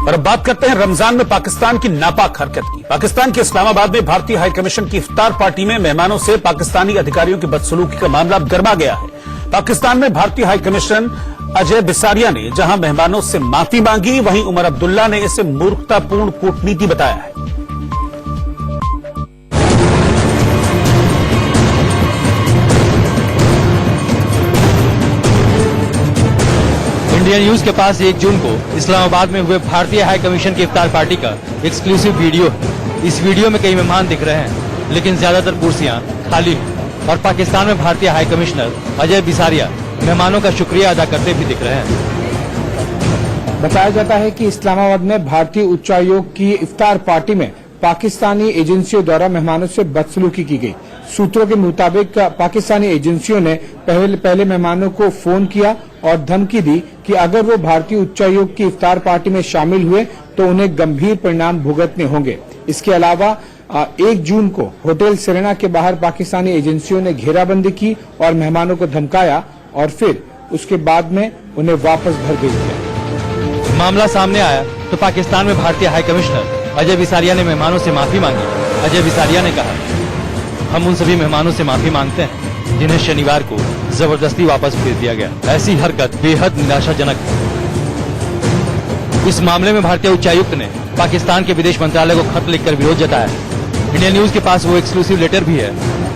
और अब बात करते हैं रमजान में पाकिस्तान की नापाक हरकत की। पाकिस्तान के इस्लामाबाद में भारतीय हाई कमीशन की इफ्तार पार्टी में मेहमानों से पाकिस्तानी अधिकारियों की बदसलूकी का मामला गर्मा गया है। पाकिस्तान में भारतीय हाई कमीशन अजय बिसारिया ने जहां मेहमानों से माफी मांगी, वहीं उमर अब्दुल्ला ने इसे मूर्खतापूर्ण कूटनीति बताया है। इंडिया न्यूज के पास 1 जून को इस्लामाबाद में हुए भारतीय हाई कमीशन की इफ्तार पार्टी का एक्सक्लूसिव वीडियो है। इस वीडियो में कई मेहमान दिख रहे हैं, लेकिन ज्यादातर कुर्सियां खाली हैं और पाकिस्तान में भारतीय हाई कमिश्नर अजय बिसारिया मेहमानों का शुक्रिया अदा करते भी दिख रहे हैं। बताया जाता है कि इस्लामाबाद में भारतीय उच्चायोग की इफ्तार पार्टी में पाकिस्तानी एजेंसियों द्वारा मेहमानों से बदसलूकी की गई। सूत्रों के मुताबिक पाकिस्तानी एजेंसियों ने पहले मेहमानों को फोन किया और धमकी दी कि अगर वो भारतीय उच्चायोग की इफ्तार पार्टी में शामिल हुए तो उन्हें गंभीर परिणाम भुगतने होंगे। इसके अलावा 1 जून को होटल सेरेना के बाहर पाकिस्तानी एजेंसियों ने घेराबंदी की और मेहमानों को धमकाया और फिर उसके बाद में उन्हें वापस घर भेज दिया। मामला सामने आया तो पाकिस्तान में भारतीय हाई कमिश्नर अजय बिसारिया ने मेहमानों से माफी मांगी। अजय बिसारिया ने कहा, हम उन सभी मेहमानों से माफी मांगते हैं जिन्हें शनिवार को जबरदस्ती वापस भेज दिया गया। ऐसी हरकत बेहद निराशाजनक है। इस मामले में भारतीय उच्चायुक्त ने पाकिस्तान के विदेश मंत्रालय को खत लिखकर विरोध जताया। इंडिया न्यूज के पास वो एक्सक्लूसिव लेटर भी है।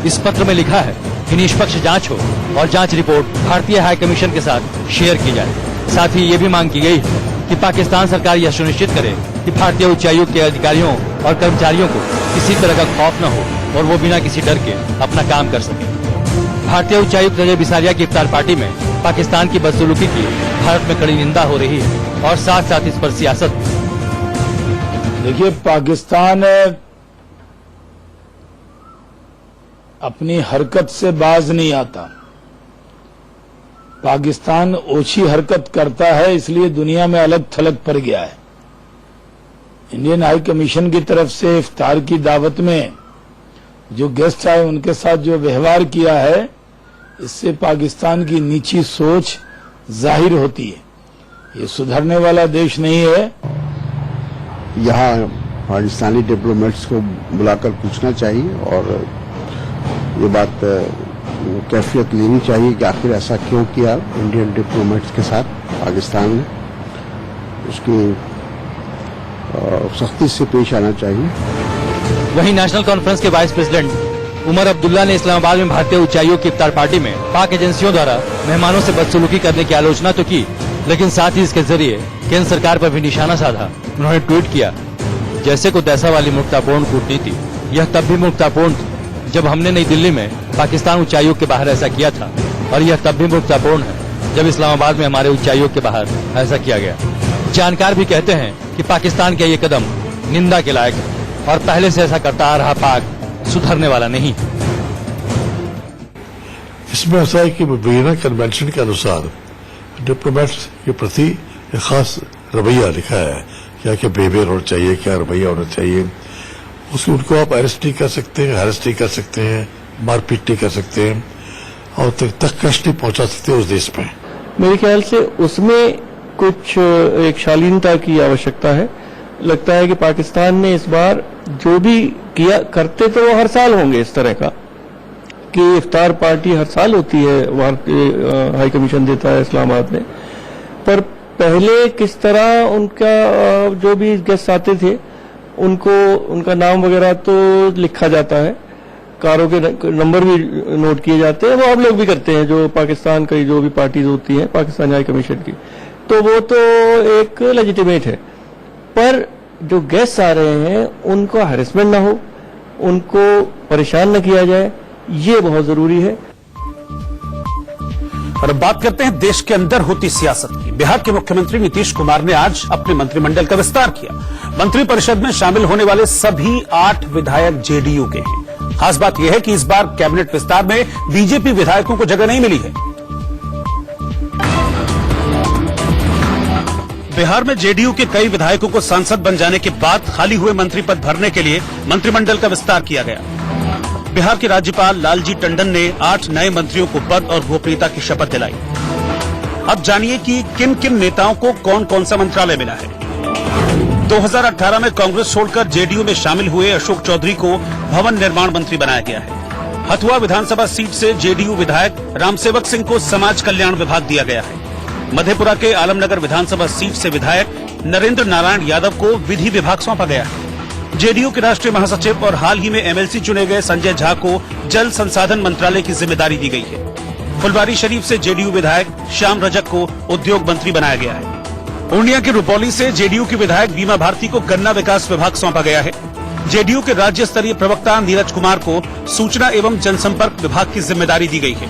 इस पत्र में लिखा है कि निष्पक्ष जांच हो और जांच रिपोर्ट भारतीय हाई कमीशन के साथ शेयर की जाए। साथ ही ये भी मांग की गई है कि पाकिस्तान सरकार यह सुनिश्चित करे कि भारतीय उच्चायोग के अधिकारियों और कर्मचारियों को किसी तरह का खौफ न हो और वो बिना किसी डर के अपना काम कर सके। भारतीय उच्चायुक्त अजय बिसारिया की इफ्तार पार्टी में पाकिस्तान की बदसलूकी की भारत में कड़ी निंदा हो रही है और साथ साथ इस पर सियासत। देखिए, पाकिस्तान अपनी हरकत से बाज नहीं आता। पाकिस्तान ओछी हरकत करता है, इसलिए दुनिया में अलग थलग पड़ गया है। इंडियन हाई कमीशन की तरफ से इफ्तार की दावत में जो गेस्ट आए उनके साथ जो व्यवहार किया है, इससे पाकिस्तान की नीची सोच जाहिर होती है। ये सुधरने वाला देश नहीं है। यहाँ पाकिस्तानी डिप्लोमेट्स को बुलाकर पूछना चाहिए और ये बात कैफियत लेनी चाहिए कि आखिर ऐसा क्यों किया इंडियन डिप्लोमेट्स के साथ पाकिस्तान ने। उसकी सख्ती से पेश आना चाहिए। वहीं नेशनल कॉन्फ्रेंस के वाइस प्रेसिडेंट उमर अब्दुल्ला ने इस्लामाबाद में भारतीय उच्चायोग की इफ्तार पार्टी में पाक एजेंसियों द्वारा मेहमानों से बदसलूकी करने की आलोचना तो की, लेकिन साथ ही इसके जरिए केंद्र सरकार पर भी निशाना साधा। उन्होंने ट्वीट किया, जैसे को तैसा वाली मूर्खतापूर्ण कूटनीति। यह तब भी मूर्खतापूर्ण थी जब हमने नई दिल्ली में पाकिस्तान उच्चायोग के बाहर ऐसा किया था, और यह तब भी मूर्खतापूर्ण है जब इस्लामाबाद में हमारे उच्चायोग के बाहर ऐसा किया गया। जानकार भी कहते हैं कि पाकिस्तान का ये कदम निंदा के लायक है और पहले से ऐसा करता आ रहा पाक सुधरने वाला नहीं। इसमें ऐसा है कि वियना कन्वेंशन के अनुसार डिप्लोमेट्स के प्रति एक खास रवैया लिखा है, क्या बिहेवियर होना चाहिए, क्या रवैया होना चाहिए। उसको उनको आप अरेस्ट नहीं कर सकते, अरेस्ट नहीं कर सकते हैं, मारपीट नहीं कर सकते हैं और तक कष्ट नहीं पहुंचा सकते उस देश में। मेरे ख्याल से उसमें कुछ एक शालीनता की आवश्यकता है। लगता है कि पाकिस्तान ने इस बार जो भी किया, करते तो वो हर साल होंगे इस तरह का कि इफ्तार पार्टी हर साल होती है, वहां हाई कमीशन देता है इस्लामाबाद में, पर पहले किस तरह उनका जो भी गेस्ट आते थे उनको उनका नाम वगैरह तो लिखा जाता है, कारों के नंबर भी नोट किए जाते हैं, वो आप लोग भी करते हैं जो पाकिस्तान की जो भी पार्टीज होती हैं पाकिस्तानी हाई कमीशन की, तो वो तो एक लेजिटिमेट है। पर जो गेस्ट आ रहे हैं उनको हैरेसमेंट ना हो, उनको परेशान न किया जाए, ये बहुत जरूरी है। और अब बात करते हैं देश के अंदर होती सियासत की। बिहार के मुख्यमंत्री नीतीश कुमार ने आज अपने मंत्रिमंडल का विस्तार किया। मंत्रिपरिषद में शामिल होने वाले सभी 8 विधायक जेडीयू के हैं। खास बात यह है कि इस बार कैबिनेट विस्तार में बीजेपी विधायकों को जगह नहीं मिली है। बिहार में जेडीयू के कई विधायकों को सांसद बन जाने के बाद खाली हुए मंत्री पद भरने के लिए मंत्रिमंडल का विस्तार किया गया। बिहार के राज्यपाल लालजी टंडन ने 8 नए मंत्रियों को पद और गोपनीयता की शपथ दिलाई। अब जानिए कि किन किन नेताओं को कौन कौन सा मंत्रालय मिला है। 2018 में कांग्रेस छोड़कर जेडीयू में शामिल हुए अशोक चौधरी को भवन निर्माण मंत्री बनाया गया है। हथुआ विधानसभा सीट से जेडीयू विधायक रामसेवक सिंह को समाज कल्याण विभाग दिया गया है। मधेपुरा के आलमनगर विधानसभा सीट से विधायक नरेंद्र नारायण यादव को विधि विभाग सौंपा गया है। जेडीयू के राष्ट्रीय महासचिव और हाल ही में एमएलसी चुने गए संजय झा को जल संसाधन मंत्रालय की जिम्मेदारी दी गई है। फुलवारी शरीफ से जेडीयू विधायक श्याम रजक को उद्योग मंत्री बनाया गया है। पूर्णिया के रुपौली से जेडीयू की विधायक बीमा भारती को गन्ना विकास विभाग सौंपा गया है। जेडीयू के राज्य स्तरीय प्रवक्ता नीरज कुमार को सूचना एवं जनसंपर्क विभाग की जिम्मेदारी दी गई है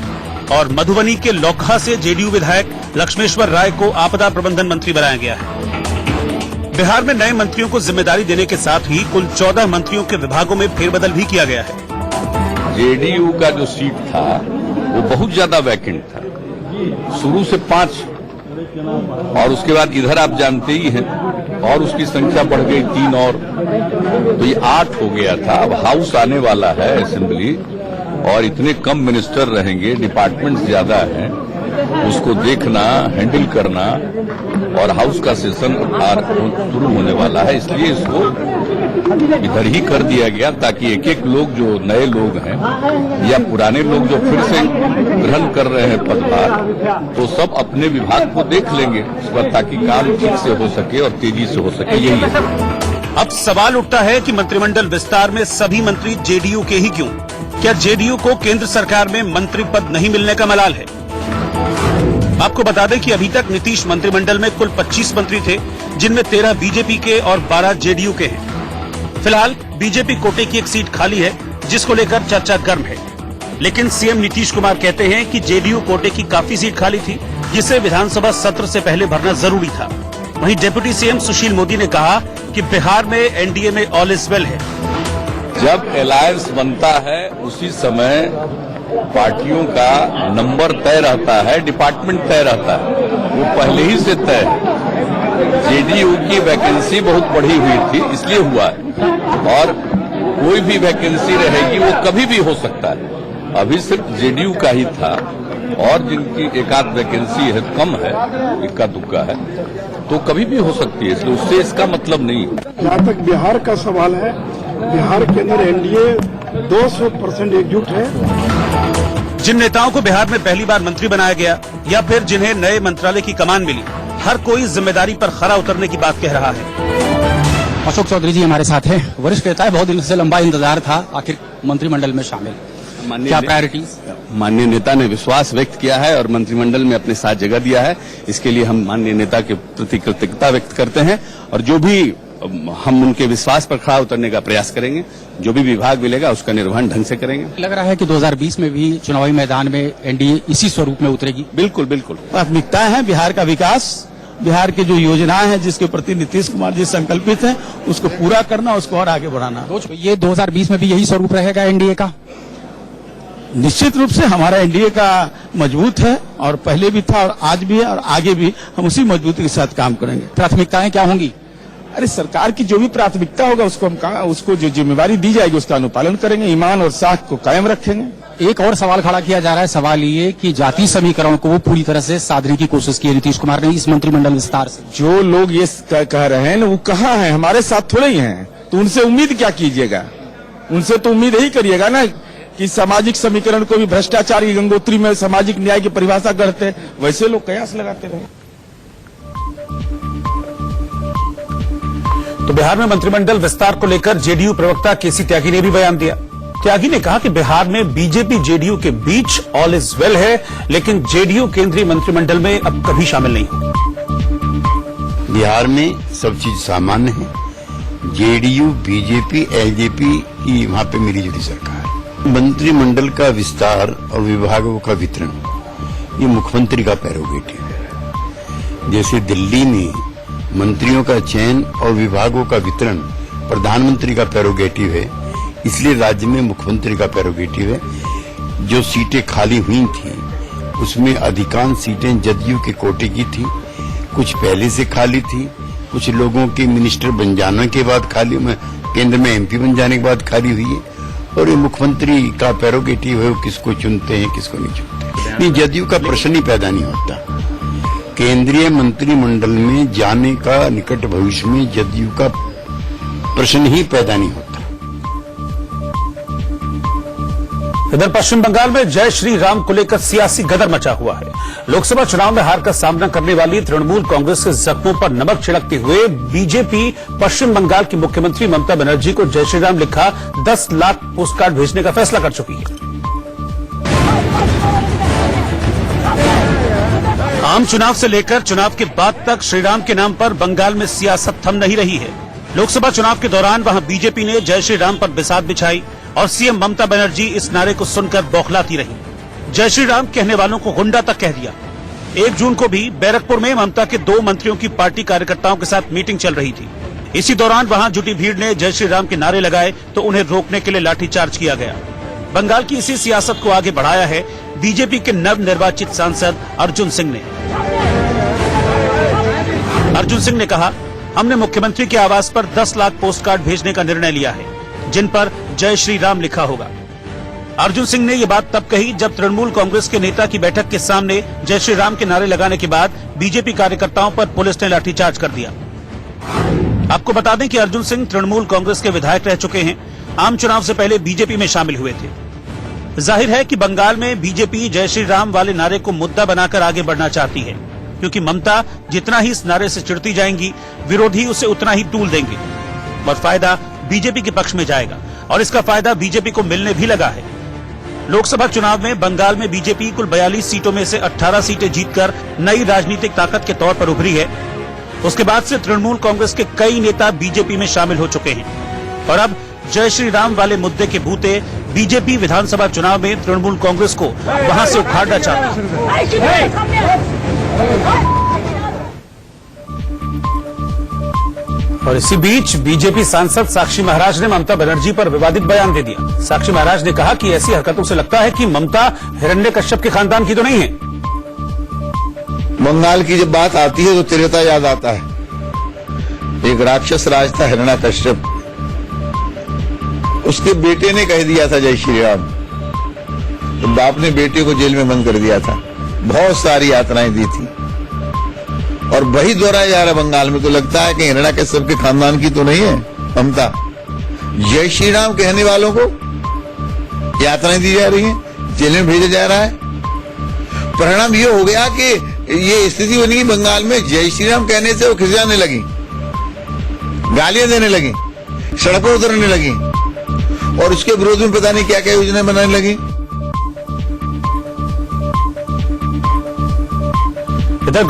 और मधुबनी के लौकहा से जेडीयू विधायक लक्ष्मेश्वर राय को आपदा प्रबंधन मंत्री बनाया गया है। बिहार में नए मंत्रियों को जिम्मेदारी देने के साथ ही कुल 14 मंत्रियों के विभागों में फेरबदल भी किया गया है। जेडीयू का जो सीट था वो बहुत ज्यादा वैकेंट था, शुरू से 5 और उसके बाद इधर आप जानते ही हैं और उसकी संख्या बढ़ गई 3 और, तो ये 8 हो गया था। अब हाउस आने वाला है असेंबली और इतने कम मिनिस्टर रहेंगे, डिपार्टमेंट ज्यादा हैं, उसको देखना, हैंडल करना और हाउस का सेशन शुरू होने वाला है, इसलिए इसको इधर ही कर दिया गया ताकि एक एक लोग जो नए लोग हैं या पुराने लोग जो फिर से ग्रहण कर रहे हैं पदभार, तो सब अपने विभाग को देख लेंगे उस पर, ताकि काम ठीक से हो सके और तेजी से हो सके। यही है। अब सवाल उठता है कि मंत्रिमंडल विस्तार में सभी मंत्री जेडीयू के ही क्यों? क्या जेडीयू को केंद्र सरकार में मंत्री पद नहीं मिलने का मलाल है? आपको बता दें कि अभी तक नीतीश मंत्रिमंडल में कुल 25 मंत्री थे, जिनमें 13 बीजेपी के और 12 जेडीयू के हैं। फिलहाल बीजेपी कोटे की एक सीट खाली है, जिसको लेकर चर्चा गर्म है। लेकिन सीएम नीतीश कुमार कहते हैं कि जेडीयू कोटे की काफी सीट खाली थी, जिसे विधानसभा सत्र से पहले भरना जरूरी था। वहीं डिप्टी सीएम सुशील मोदी ने कहा कि बिहार में एनडीए में ऑल इज वेल है। जब अलायंस बनता है उसी समय पार्टियों का नंबर तय रहता है, डिपार्टमेंट तय रहता है, वो पहले ही से तय है। जेडीयू की वैकेंसी बहुत बढ़ी हुई थी, इसलिए हुआ है और कोई भी वैकेंसी रहेगी वो कभी भी हो सकता है। अभी सिर्फ जेडीयू का ही था और जिनकी एक आध वैकेंसी है, कम है, इक्का दुक्का है, तो कभी भी हो सकती है, इसलिए उससे इसका मतलब नहीं है। जहाँ तक बिहार का सवाल है, बिहार के अंदर एनडीए 200% एकजुट है। जिन नेताओं को बिहार में पहली बार मंत्री बनाया गया या फिर जिन्हें नए मंत्रालय की कमान मिली, हर कोई जिम्मेदारी पर खरा उतरने की बात कह रहा है। अशोक चौधरी जी हमारे साथ हैं, वरिष्ठ नेता है, बहुत दिन से लंबा इंतजार था आखिर मंत्रिमंडल में शामिल। क्या प्रायोरिटीज? माननीय नेता ने विश्वास व्यक्त किया है और मंत्रिमंडल में अपने साथ जगह दिया है, इसके लिए हम माननीय नेता के प्रति कृतज्ञता व्यक्त करते हैं और जो भी हम उनके विश्वास पर खड़ा उतरने का प्रयास करेंगे, जो भी विभाग मिलेगा उसका निर्वहन ढंग से करेंगे। लग रहा है कि 2020 में भी चुनावी मैदान में एनडीए इसी स्वरूप में उतरेगी। बिल्कुल बिल्कुल। प्राथमिकता है बिहार का विकास, बिहार की जो योजनाएं हैं जिसके प्रति नीतीश कुमार जी संकल्पित हैं, उसको पूरा करना, उसको और आगे बढ़ाना। ये 2020 में भी यही स्वरूप रहेगा एनडीए का? निश्चित रूप से हमारा एनडीए का मजबूत है और पहले भी था और आज भी है और आगे भी हम उसी मजबूती के साथ काम करेंगे। प्राथमिकताएं क्या होंगी? अरे सरकार की जो भी प्राथमिकता होगा उसको जो जिम्मेवारी दी जाएगी उसका अनुपालन करेंगे, ईमान और साख को कायम रखेंगे। एक और सवाल खड़ा किया जा रहा है, सवाल ये कि जाति समीकरण को वो पूरी तरह से साधने की कोशिश की है नीतीश कुमार ने इस मंत्रिमंडल विस्तार से। जो लोग ये कह रहे हैं वो कहाँ हैं? हमारे साथ थोड़े ही हैं, तो उनसे उम्मीद क्या कीजिएगा? उनसे तो उम्मीद यही करिएगा ना कि सामाजिक समीकरण को भी भ्रष्टाचार की गंगोत्री में सामाजिक न्याय की परिभाषा करते, वैसे लोग कयास लगाते रहे। तो बिहार में मंत्रिमंडल विस्तार को लेकर जेडीयू प्रवक्ता केसी त्यागी ने भी बयान दिया। त्यागी ने कहा कि बिहार में बीजेपी जेडीयू के बीच ऑल इज वेल है, लेकिन जेडीयू केंद्रीय मंत्रिमंडल में अब कभी शामिल नहीं होगी। बिहार में सब चीज सामान्य है। जेडीयू, बीजेपी, एलजेपी की वहां पे मिली जुली सरकार। मंत्रिमंडल का विस्तार और विभागों का वितरण ये मुख्यमंत्री का प्रेरोगेटिव है। जैसे दिल्ली में मंत्रियों का चयन और विभागों का वितरण प्रधानमंत्री का प्रेरोगेटिव है, इसलिए राज्य में मुख्यमंत्री का प्रेरोगेटिव है। जो सीटें खाली हुई थी उसमें अधिकांश सीटें जदयू के कोटे की थी, कुछ पहले से खाली थी, कुछ लोगों के मिनिस्टर बन जाने के बाद खाली, केंद्र में एमपी बन जाने के बाद खाली हुई है। और ये मुख्यमंत्री का प्रेरोगेटिव है, वो किसको चुनते हैं किसको नहीं चुनते। ये जदयू का प्रश्न ही पैदा नहीं होता। केंद्रीय मंत्रिमंडल में जाने का निकट भविष्य में जदयू का प्रश्न ही पैदा नहीं होता। इधर पश्चिम बंगाल में जय श्री राम को लेकर सियासी गदर मचा हुआ है। लोकसभा चुनाव में हार का सामना करने वाली तृणमूल कांग्रेस के जख्मों पर नमक छिड़कते हुए बीजेपी पश्चिम बंगाल की मुख्यमंत्री ममता बनर्जी को जय श्री राम लिखा 10 लाख पोस्टकार्ड भेजने का फैसला कर चुकी है। आम चुनाव से लेकर चुनाव के बाद तक श्रीराम के नाम पर बंगाल में सियासत थम नहीं रही है। लोकसभा चुनाव के दौरान वहां बीजेपी ने जय श्री राम पर बिसात बिछाई और सीएम ममता बनर्जी इस नारे को सुनकर बौखलाती रही। जय श्री राम कहने वालों को गुंडा तक कह दिया। 1 जून को भी बैरकपुर में ममता के 2 मंत्रियों की पार्टी कार्यकर्ताओं के साथ मीटिंग चल रही थी। इसी दौरान वहां जुटी भीड़ ने जय श्री राम के नारे लगाए तो उन्हें रोकने के लिए लाठीचार्ज किया गया। बंगाल की इसी सियासत को आगे बढ़ाया है बीजेपी के नवनिर्वाचित सांसद अर्जुन सिंह ने। अर्जुन सिंह ने कहा, हमने मुख्यमंत्री के आवास पर 10 लाख पोस्टकार्ड भेजने का निर्णय लिया है जिन पर जय श्री राम लिखा होगा। अर्जुन सिंह ने ये बात तब कही जब तृणमूल कांग्रेस के नेता की बैठक के सामने जय श्री राम के नारे लगाने के बाद बीजेपी कार्यकर्ताओं पर पुलिस ने लाठीचार्ज कर दिया। आपको बता दें कि अर्जुन सिंह तृणमूल कांग्रेस के विधायक रह चुके हैं। आम चुनाव से पहले बीजेपी में शामिल हुए थे। जाहिर है कि बंगाल में बीजेपी जय श्री राम वाले नारे को मुद्दा बनाकर आगे बढ़ना चाहती है, क्योंकि ममता जितना ही इस नारे से चिढ़ती जाएंगी, विरोधी उसे उतना ही टूल देंगे और फायदा बीजेपी के पक्ष में जाएगा और इसका फायदा बीजेपी को मिलने भी लगा है। लोकसभा चुनाव में बंगाल में बीजेपी कुल 42 सीटों में से 18 सीटें जीतकर नई राजनीतिक ताकत के तौर पर उभरी है। उसके बाद से तृणमूल कांग्रेस के कई नेता बीजेपी में शामिल हो चुके हैं और अब जय श्री राम वाले मुद्दे के भूते बीजेपी विधानसभा चुनाव में तृणमूल कांग्रेस को वहां से उखाड़ना चाहती है। और इसी बीच बीजेपी सांसद साक्षी महाराज ने ममता बनर्जी पर विवादित बयान दे दिया। साक्षी महाराज ने कहा कि ऐसी हरकतों से लगता है कि ममता हिरण्यकश्यप के खानदान की तो नहीं है। बंगाल की जब बात आती है तो त्रेता याद आता है। एक राक्षस राज था हिरण्यकश्यप, उसके बेटे ने कह दिया था जय श्री राम, तो बाप ने बेटे को जेल में बंद कर दिया था। बहुत सारी यातनाएं दी थी और वही दोहराया जा रहा बंगाल में। तो लगता है कि हिरण्यकश्यप के खानदान की तो नहीं है ममता। जय श्री राम कहने वालों को यातनाएं दी जा रही हैं, जेल में भेजा जा रहा है। परिणाम ये हो गया कि ये स्थिति बनी कि बंगाल में जय श्री राम कहने से वो खिसियाने लगी, गालियां देने लगी, सड़कों उतरने लगी और उसके विरोध में पता नहीं क्या क्या योजनाएं बनाने लगी। इधर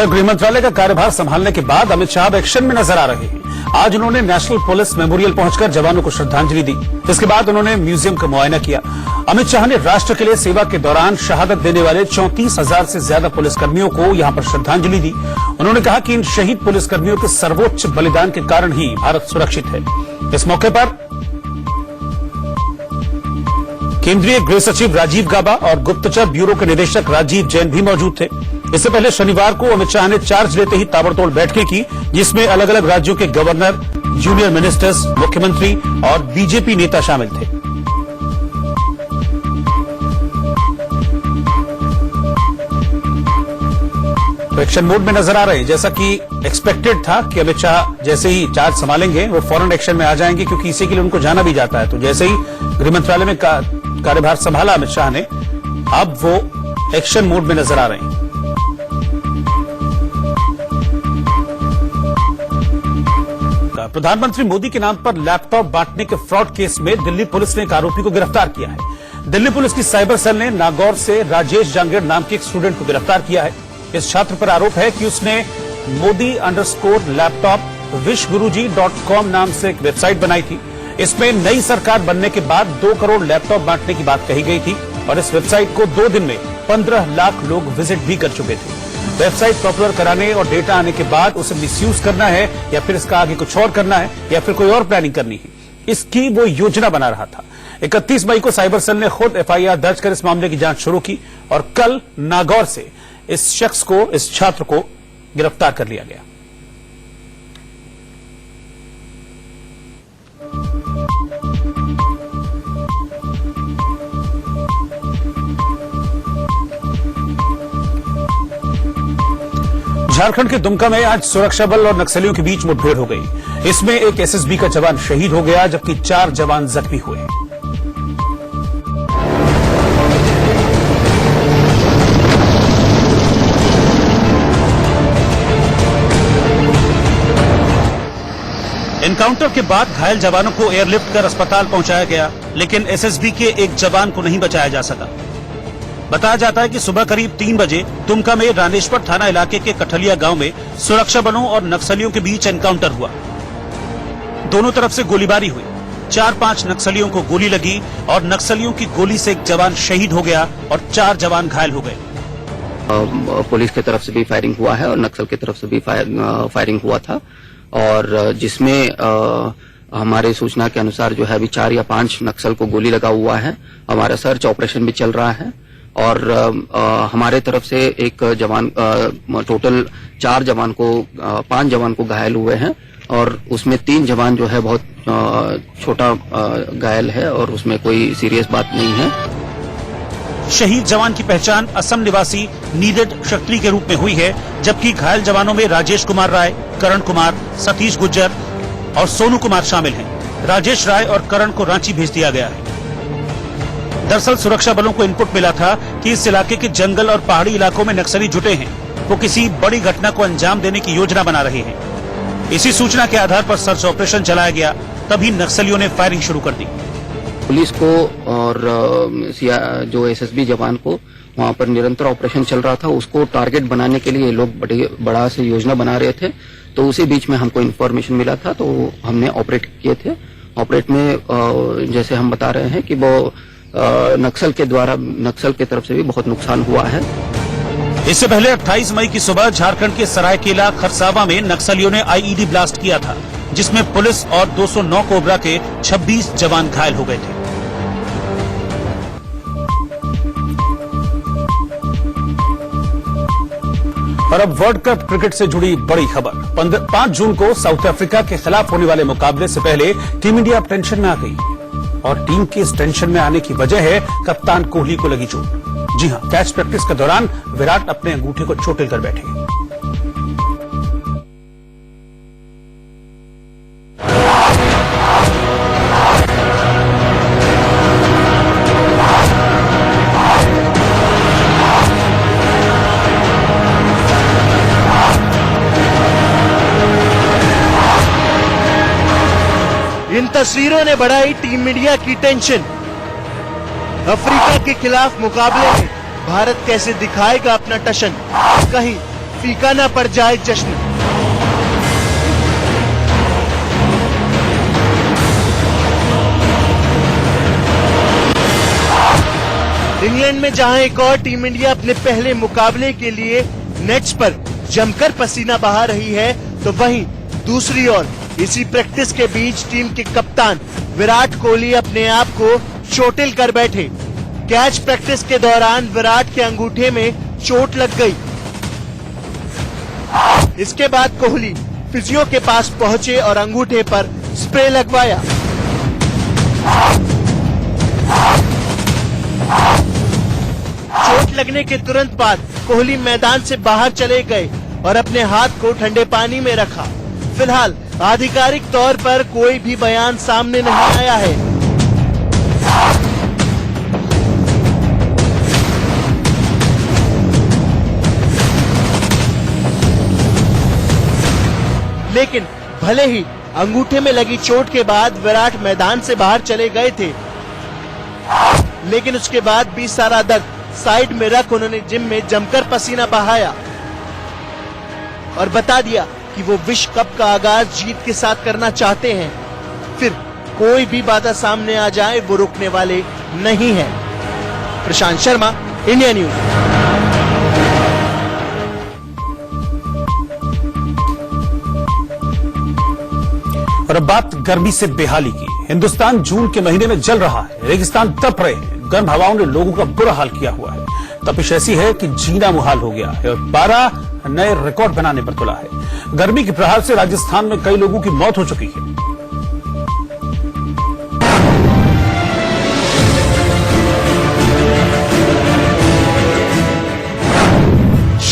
गृह मंत्रालय का कार्यभार संभालने के बाद अमित शाह एक्शन में नजर आ रहे हैं। आज उन्होंने नेशनल पुलिस मेमोरियल पहुंचकर जवानों को श्रद्धांजलि दी। इसके बाद उन्होंने म्यूजियम का मुआयना किया। अमित शाह ने राष्ट्र के लिए सेवा के दौरान शहादत देने वाले 34,000 से ज्यादा पुलिसकर्मियों को यहां पर श्रद्धांजलि दी। उन्होंने कहा कि इन शहीद पुलिसकर्मियों के सर्वोच्च बलिदान के कारण ही भारत सुरक्षित है। इस मौके पर केंद्रीय गृह सचिव राजीव गाबा और गुप्तचर ब्यूरो के निदेशक राजीव जैन भी मौजूद थे। इससे पहले शनिवार को अमित शाह ने चार्ज लेते ही ताबड़तोड़ बैठकें की, जिसमें अलग अलग राज्यों के गवर्नर, जूनियर मिनिस्टर्स, मुख्यमंत्री और बीजेपी नेता शामिल थे। तो एक्शन मोड में नजर आ रहे हैं। जैसा कि एक्सपेक्टेड था कि अमित शाह जैसे ही चार्ज संभालेंगे वो फौरन एक्शन में आ जाएंगे, क्योंकि इसी के लिए उनको जाना भी जाता है। तो जैसे ही गृह मंत्रालय में कार्यभार संभाला अमित शाह ने, अब वो एक्शन मोड में नजर आ रहे हैं। प्रधानमंत्री मोदी के नाम पर लैपटॉप बांटने के फ्रॉड केस में दिल्ली पुलिस ने एक आरोपी को गिरफ्तार किया है। दिल्ली पुलिस की साइबर सेल ने नागौर से राजेश जांगेड़ नाम के एक स्टूडेंट को गिरफ्तार किया है। इस छात्र पर आरोप है कि उसने modi_laptop wishguruji.com नाम से एक वेबसाइट बनाई थी। इसमें नई सरकार बनने के बाद 2 करोड़ लैपटॉप बांटने की बात कही गई थी और इस वेबसाइट को 2 दिन में 15 लाख लोग विजिट भी कर चुके थे। वेबसाइट पॉपुलर कराने और डेटा आने के बाद उसे मिसयूज करना है या फिर इसका आगे कुछ और करना है या फिर कोई और प्लानिंग करनी है, इसकी वो योजना बना रहा था। 31 मई को साइबर सेल ने खुद FIR दर्ज कर इस मामले की जांच शुरू की और कल नागौर से इस शख्स को, इस छात्र को गिरफ्तार कर लिया गया। झारखंड के दुमका में आज सुरक्षा बल और नक्सलियों के बीच मुठभेड़ हो गई। इसमें एक एसएसबी का जवान शहीद हो गया, जबकि 4 जवान जख्मी हुए। एनकाउंटर के बाद घायल जवानों को एयरलिफ्ट कर अस्पताल पहुंचाया गया, लेकिन एसएसबी के एक जवान को नहीं बचाया जा सका। बताया जाता है कि सुबह करीब 3 बजे दुमका में रानेश्वर थाना इलाके के कठलिया गांव में सुरक्षा बलों और नक्सलियों के बीच एनकाउंटर हुआ। दोनों तरफ से गोलीबारी हुई। 4-5 नक्सलियों को गोली लगी और नक्सलियों की गोली से एक जवान शहीद हो गया और 4 जवान घायल हो गए। पुलिस की तरफ से भी फायरिंग हुआ है और नक्सल की तरफ से भी फायरिंग हुआ था, और जिसमें हमारे सूचना के अनुसार जो है अभी 4 या 5 नक्सल को गोली लगा हुआ है। हमारा सर्च ऑपरेशन भी चल रहा है और हमारे तरफ से एक जवान, टोटल 4 जवान को 5 जवान को घायल हुए हैं और उसमें 3 जवान जो है बहुत छोटा घायल है और उसमें कोई सीरियस बात नहीं है। शहीद जवान की पहचान असम निवासी नीरज क्षत्रिय के रूप में हुई है, जबकि घायल जवानों में राजेश कुमार राय, करण कुमार, सतीश गुज्जर और सोनू कुमार शामिल हैं। राजेश राय और करण को रांची भेज दिया गया है। दरअसल सुरक्षा बलों को इनपुट मिला था कि इस इलाके के जंगल और पहाड़ी इलाकों में नक्सली जुटे हैं, वो किसी बड़ी घटना को अंजाम देने की योजना बना रहे हैं। इसी सूचना के आधार पर सर्च ऑपरेशन चलाया गया, तभी नक्सलियों ने फायरिंग शुरू कर दी। पुलिस को और जो एसएसबी जवान को वहां पर निरंतर ऑपरेशन चल रहा था, उसको टारगेट बनाने के लिए लोग बड़ा से योजना बना रहे थे। तो उसी बीच में हमको इन्फॉर्मेशन मिला था, तो हमने ऑपरेट किए थे। ऑपरेट में जैसे हम बता रहे हैं कि वो नक्सल की तरफ से भी बहुत नुकसान हुआ है। इससे पहले 28 मई की सुबह झारखंड के सरायकेला खरसावा में नक्सलियों ने आईईडी ब्लास्ट किया था, जिसमें पुलिस और 209 कोबरा के 26 जवान घायल हो गए थे। और अब वर्ल्ड कप क्रिकेट से जुड़ी बड़ी खबर। 5 जून को साउथ अफ्रीका के खिलाफ होने वाले मुकाबले से पहले टीम इंडिया टेंशन में आ गई, और टीम के इस टेंशन में आने की वजह है कप्तान कोहली को लगी चोट। जी हां, कैच प्रैक्टिस के दौरान विराट अपने अंगूठे को चोटिल कर बैठे। इन तस्वीरों ने बढ़ाई टीम इंडिया की टेंशन। अफ्रीका के खिलाफ मुकाबले में भारत कैसे दिखाएगा अपना टशन, कहीं फीका न पड़ जाए जश्न। इंग्लैंड में जहां एक और टीम इंडिया अपने पहले मुकाबले के लिए नेट्स पर जमकर पसीना बहा रही है, तो वहीं दूसरी ओर इसी प्रैक्टिस के बीच टीम के कप्तान विराट कोहली अपने आप को चोटिल कर बैठे। कैच प्रैक्टिस के दौरान विराट के अंगूठे में चोट लग गई। इसके बाद कोहली फिजियो के पास पहुंचे और अंगूठे पर स्प्रे लगवाया। चोट लगने के तुरंत बाद कोहली मैदान से बाहर चले गए और अपने हाथ को ठंडे पानी में रखा। फिलहाल आधिकारिक तौर पर कोई भी बयान सामने नहीं आया है। लेकिन भले ही अंगूठे में लगी चोट के बाद विराट मैदान से बाहर चले गए थे, लेकिन उसके बाद भी सारा दर्द साइड में रख उन्होंने जिम में जमकर पसीना बहाया और बता दिया कि वो विश्व कप का आगाज जीत के साथ करना चाहते हैं। फिर कोई भी बाधा सामने आ जाए वो रुकने वाले नहीं हैं। प्रशांत शर्मा, इंडिया न्यूज। और अब बात गर्मी से बेहाली की। हिंदुस्तान जून के महीने में जल रहा है, रेगिस्तान तप रहे हैं, गर्म हवाओं ने लोगों का बुरा हाल किया हुआ है। तपिश ऐसी है कि जीना मुहाल हो गया है और 12 नए रिकॉर्ड बनाने पर तुला है। गर्मी के प्रभाव से राजस्थान में कई लोगों की मौत हो चुकी है।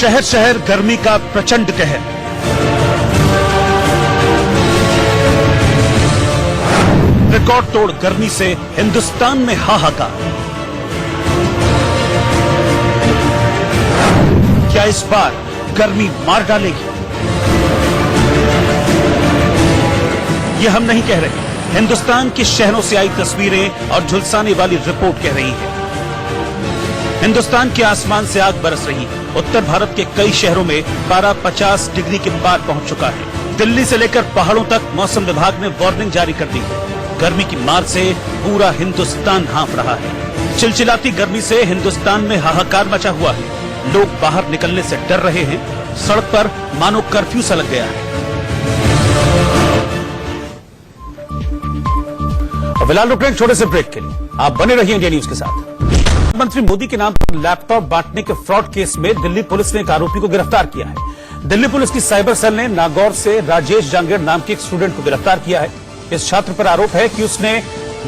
शहर शहर गर्मी का प्रचंड कहर। रिकॉर्ड तोड़ गर्मी से हिंदुस्तान में हाहाकार। क्या इस बार गर्मी मार डालेगी? यह हम नहीं कह रहे, हिंदुस्तान के शहरों से आई तस्वीरें और झुलसाने वाली रिपोर्ट कह रही है। हिंदुस्तान के आसमान से आग बरस रही है। उत्तर भारत के कई शहरों में पारा 50 डिग्री के पार पहुंच चुका है। दिल्ली से लेकर पहाड़ों तक मौसम विभाग ने वार्निंग जारी कर दी है। गर्मी की मार से पूरा हिंदुस्तान हांफ रहा है। चिलचिलाती गर्मी से हिंदुस्तान में हाहाकार मचा हुआ है। लोग बाहर निकलने से डर रहे हैं। सड़क पर मानो कर्फ्यू सा लग गया है। फिलहाल रुक रहे हैं छोटे से ब्रेक के लिए। आप बने रहिए इंडिया न्यूज के साथ। प्रधानमंत्री मोदी के नाम पर लैपटॉप बांटने के फ्रॉड केस में दिल्ली पुलिस ने एक आरोपी को गिरफ्तार किया है। दिल्ली पुलिस की साइबर सेल ने नागौर से राजेश जांगेड़ नाम के एक स्टूडेंट को गिरफ्तार किया है। इस छात्र पर आरोप है कि उसने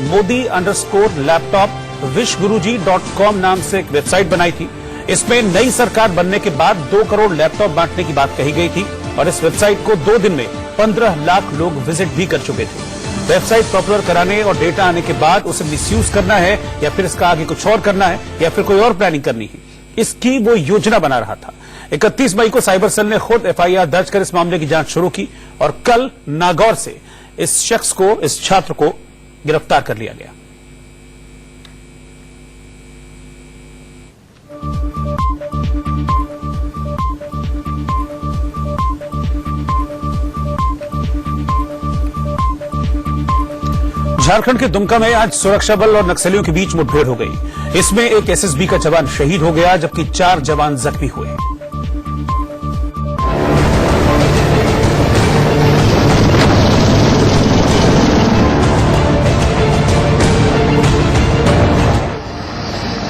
modi_laptop wishguruji.com नाम से एक वेबसाइट बनाई थी। इसमें नई सरकार बनने के बाद 2 करोड़ लैपटॉप बांटने की बात कही गई थी और इस वेबसाइट को 2 दिन में 15 लाख लोग विजिट भी कर चुके थे। वेबसाइट पॉपुलर कराने और डेटा आने के बाद उसे मिसयूज करना है या फिर इसका आगे कुछ और करना है या फिर कोई और प्लानिंग करनी है, इसकी वो योजना बना रहा था। 31 मई को साइबर सेल ने खुद FIR दर्ज कर इस मामले की जांच शुरू की और कल नागौर से इस शख्स को, इस छात्र को गिरफ्तार कर लिया गया। झारखंड के दुमका में आज सुरक्षा बल और नक्सलियों के बीच मुठभेड़ हो गई। इसमें एक SSB का जवान शहीद हो गया जबकि 4 जवान जख्मी हुए।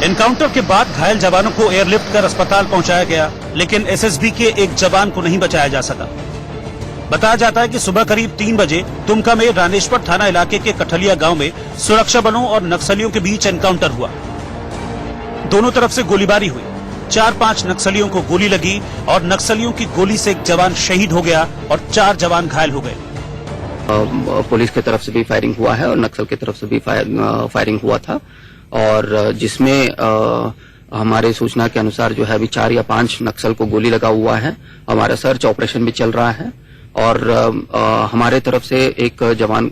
एनकाउंटर के बाद घायल जवानों को एयरलिफ्ट कर अस्पताल पहुंचाया गया, लेकिन SSB के एक जवान को नहीं बचाया जा सका। बताया जाता है कि सुबह करीब 3 बजे दुमका में रानेश्वर थाना इलाके के कठलिया गांव में सुरक्षा बलों और नक्सलियों के बीच एनकाउंटर हुआ। दोनों तरफ से गोलीबारी हुई। 4-5 नक्सलियों को गोली लगी और नक्सलियों की गोली से एक जवान शहीद हो गया और 4 जवान घायल हो गए। पुलिस की तरफ से भी फायरिंग हुआ है और नक्सल की तरफ से भी फायरिंग हुआ था और जिसमें हमारे सूचना के अनुसार जो है अभी 4 या 5 नक्सल को गोली लगा हुआ है। हमारा सर्च ऑपरेशन भी चल रहा है और हमारे तरफ से एक जवान,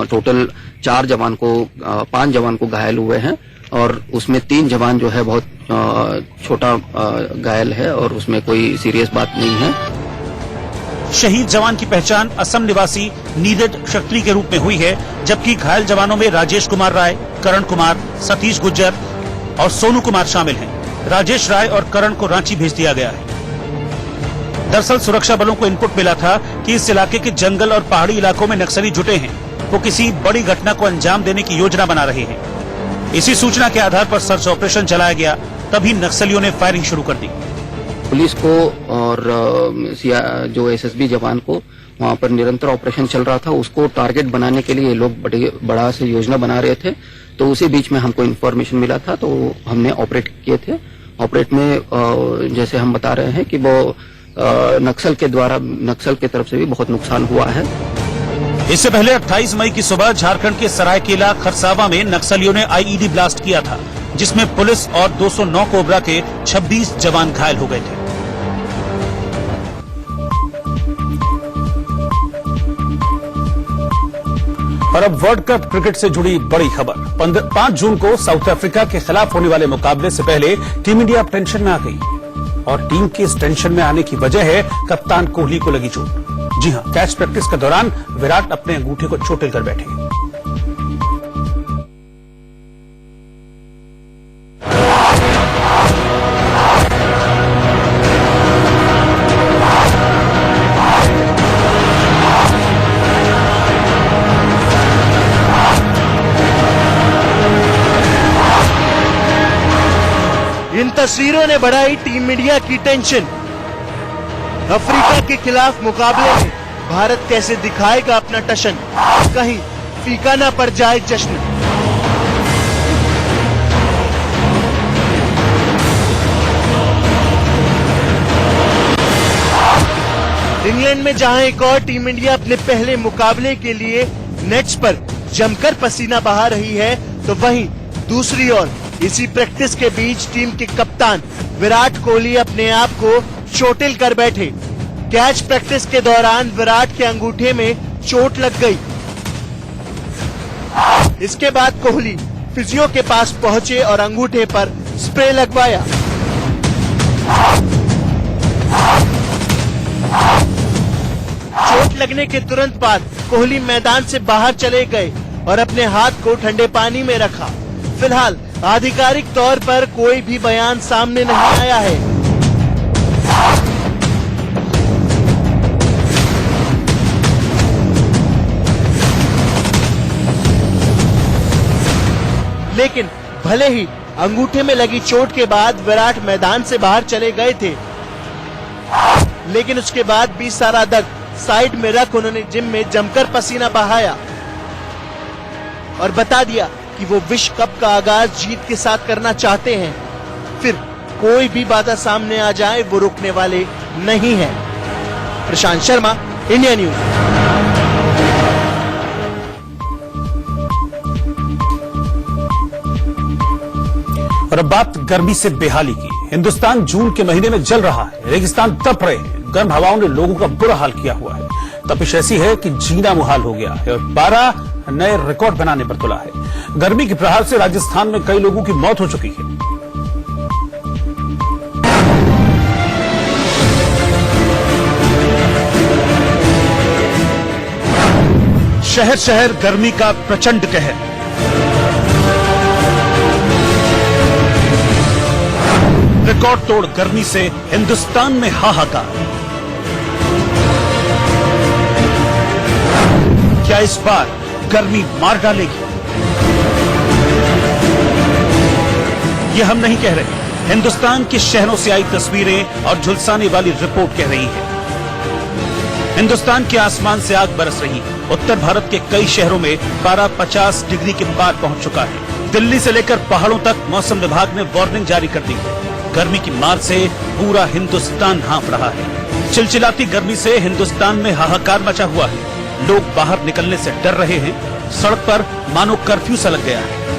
टोटल 4 जवान को, 5 जवान को घायल हुए हैं और उसमें 3 जवान जो है बहुत छोटा घायल है और उसमें कोई सीरियस बात नहीं है। शहीद जवान की पहचान असम निवासी नीरज क्षत्री के रूप में हुई है, जबकि घायल जवानों में राजेश कुमार राय, करण कुमार, सतीश गुज्जर और सोनू कुमार शामिल हैं। राजेश राय और करण को रांची भेज दिया गया है। दरअसल सुरक्षा बलों को इनपुट मिला था कि इस इलाके के जंगल और पहाड़ी इलाकों में नक्सली जुटे हैं, वो किसी बड़ी घटना को अंजाम देने की योजना बना रहे हैं। इसी सूचना के आधार पर सर्च ऑपरेशन चलाया गया, तभी नक्सलियों ने फायरिंग शुरू कर दी। पुलिस को और जो SSB जवान को वहां पर निरंतर ऑपरेशन चल रहा था, उसको टारगेट बनाने के लिए लोग बड़ा से योजना बना रहे थे। तो उसी बीच में हमको इन्फॉर्मेशन मिला था तो हमने ऑपरेट किए थे। ऑपरेट में जैसे हम बता रहे हैं कि वो नक्सल के तरफ से भी बहुत नुकसान हुआ है। इससे पहले 28 मई की सुबह झारखंड के सरायकेला खरसावा में नक्सलियों ने IED ब्लास्ट किया था, जिसमें पुलिस और 209 कोबरा के 26 जवान घायल हो गए थे। और अब वर्ल्ड कप क्रिकेट से जुड़ी बड़ी खबर। 5 जून को साउथ अफ्रीका के खिलाफ होने वाले मुकाबले से पहले टीम इंडिया टेंशन में आ गई और टीम के इस टेंशन में आने की वजह है कप्तान कोहली को लगी चोट। जी हां, कैच प्रैक्टिस के दौरान विराट अपने अंगूठे को चोटिल कर बैठे। इन तस्वीरों ने बढ़ाई टीम इंडिया की टेंशन। अफ्रीका के खिलाफ मुकाबले में भारत कैसे दिखाएगा अपना टशन, कहीं फीका न पड़ जाए जश्न। इंग्लैंड में जहां एक और टीम इंडिया अपने पहले मुकाबले के लिए नेट्स पर जमकर पसीना बहा रही है, तो वहीं दूसरी ओर इसी प्रैक्टिस के बीच टीम के कप्तान विराट कोहली अपने आप को चोटिल कर बैठे। कैच प्रैक्टिस के दौरान विराट के अंगूठे में चोट लग गई। इसके बाद कोहली फिजियो के पास पहुंचे और अंगूठे पर स्प्रे लगवाया। चोट लगने के तुरंत बाद कोहली मैदान से बाहर चले गए और अपने हाथ को ठंडे पानी में रखा। फिलहाल आधिकारिक तौर पर कोई भी बयान सामने नहीं आया है। लेकिन भले ही अंगूठे में लगी चोट के बाद विराट मैदान से बाहर चले गए थे, लेकिन उसके बाद भी सारा दर्द साइड में रख उन्होंने जिम में जमकर पसीना बहाया और बता दिया कि वो विश्व कप का आगाज जीत के साथ करना चाहते हैं। फिर कोई भी बाधा सामने आ जाए वो रुकने वाले नहीं है। प्रशांत शर्मा, इंडिया न्यूज। और अब बात गर्मी से बेहाली की। हिंदुस्तान जून के महीने में जल रहा है, रेगिस्तान तप रहे हैं, गर्म हवाओं ने लोगों का बुरा हाल किया हुआ है। तपिश ऐसी है कि जीना मुहाल हो गया है और 12 नए रिकॉर्ड बनाने पर तुला है। गर्मी के प्रहार से राजस्थान में कई लोगों की मौत हो चुकी है। शहर शहर गर्मी का प्रचंड कहर। रिकॉर्ड तोड़ गर्मी से हिंदुस्तान में हाहाकार। क्या इस बार गर्मी मार डालेगी? ये हम नहीं कह रहे, हिंदुस्तान के शहरों से आई तस्वीरें और झुलसाने वाली रिपोर्ट कह रही है। हिंदुस्तान के आसमान से आग बरस रही है। उत्तर भारत के कई शहरों में पारा 50 डिग्री के पार पहुंच चुका है। दिल्ली से लेकर पहाड़ों तक मौसम विभाग ने वार्निंग जारी कर दी है। गर्मी की मार से पूरा हिंदुस्तान हांफ रहा है। चिलचिलाती गर्मी से हिंदुस्तान में हाहाकार मचा हुआ है। लोग बाहर निकलने से डर रहे हैं। सड़क पर मानो कर्फ्यू सा लग गया है।